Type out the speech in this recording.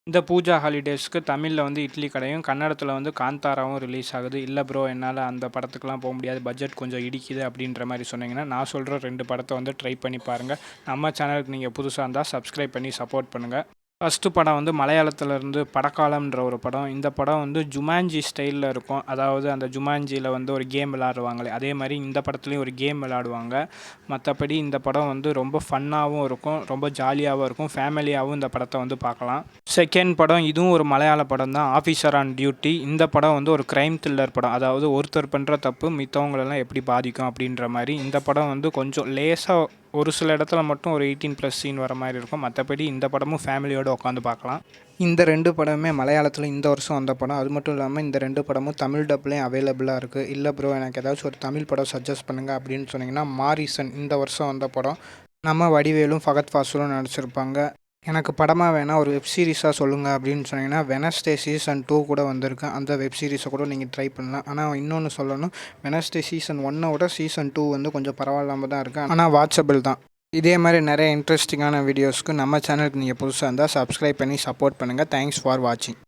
இந்த பூஜா ஹாலிடேஸ்க்கு தமிழ்ல வந்து இட்லி கடையும், கன்னடத்துல வந்து காந்தாராவும் ரிலீஸ் ஆகுது. இல்ல ப்ரோ என்னால அந்த படத்துக்குலாம் முடியாது. பட்ஜெட் கொஞ்சம் இடிக்குது அப்படின்ற மாரி சொன்னீங்கன்னா, நான் சொல்ற 2 படத்த வந்து ட்ரை பண்ணி பாருங்க. நம்ம சேனலுக்கு நீங்க புதுசா இருந்தா சப்ஸ்கிரைப் பண்ணி சப்போர்ட் பண்ணுங்க. ஃபர்ஸ்ட்டு படம் வந்து மலையாளத்துல இருந்து படக்காலம்ன்ற ஒரு படம். இந்த படம் வந்து ஜுமான்ஜி ஸ்டைல்ல இருக்கும். அதாவது அந்த ஜுமான்ஜில வந்து ஒரு கேம் விளையாடுவாங்களே, அதே மாரி இந்த படத்துலயும் ஒரு கேம் விளையாடுவாங்க. மத்தபடி இந்த படம் வந்து ரொம்ப ஃபன்னாவும் இருக்கும், ரொம்ப ஜாலியாவும் இருக்கும். ஃபேமிலியாவும் இந்த படத்த வந்து பார்க்கலாம். செகண்ட் படம் இதுவும் ஒரு மலையாள படம் தான். Officer on duty. இந்த படம் வந்து ஒரு கிரைம் த்ரில்லர் படம். அதாவது ஒருத்தர் பண்ற தப்பு மித்தவங்களெல்லாம் எப்படி பாதிக்கும் அப்படின்ற மாரி. இந்த படம் வந்து கொஞ்சம் லேசா ஒரு சில இடத்துல மட்டும் ஒரு 18+ சீன் வர மாரி இருக்கும். மத்தபடி இந்த படமும் ஃபேமிலியோட உட்காந்து பார்க்கலாம். இந்த 2 படமுமே மலையாளத்துல இந்த வருஷம் வந்த படம். அது மட்டும் இல்லாம இந்த 2 படமும் தமிழ் டப்லயும் அவைலபிளா இருக்கு. இல்ல ப்ரோ எனக்கு ஏதாச்சும் ஒரு தமிழ் படம் சஜெஸ்ட் பண்ணுங்க அப்படின்னு சொன்னீங்கன்னா, மாரீசன் இந்த வருஷம் வந்த படம். நம்ம வடிவேலும், ஃபகத் ஃபாசிலும் நடிச்சிருப்பாங்க. எனக்கு படமா வேணாம் ஒரு வெப் சீரிஸா சொல்லுங்க அப்படின்னு சொன்னீங்கன்னா, வெட்னஸ்டே சீசன் 2 கூட வந்திருக்கு. அந்த வெப் சீரிஸை கூட நீங்க ட்ரை பண்ணலாம். ஆனா இன்னொன்னு சொல்லணும், வெட்னஸ்டே சீசன் 1 விட சீசன் 2 வந்து கொஞ்சம் பரவாயில்லாம தான் இருக்கு. ஆனா வாட்சபிள் தான். இதே மாதிரி நிறைய இன்ட்ரெஸ்டிங்கான வீடியோஸ்க்கு நம்ம சேனலுக்கு நீங்கள் புதுசாக இருந்தால் சப்ஸ்கிரைப் பண்ணி சப்போர்ட் பண்ணுங்கள். தேங்க்ஸ் ஃபார் வாட்சிங்.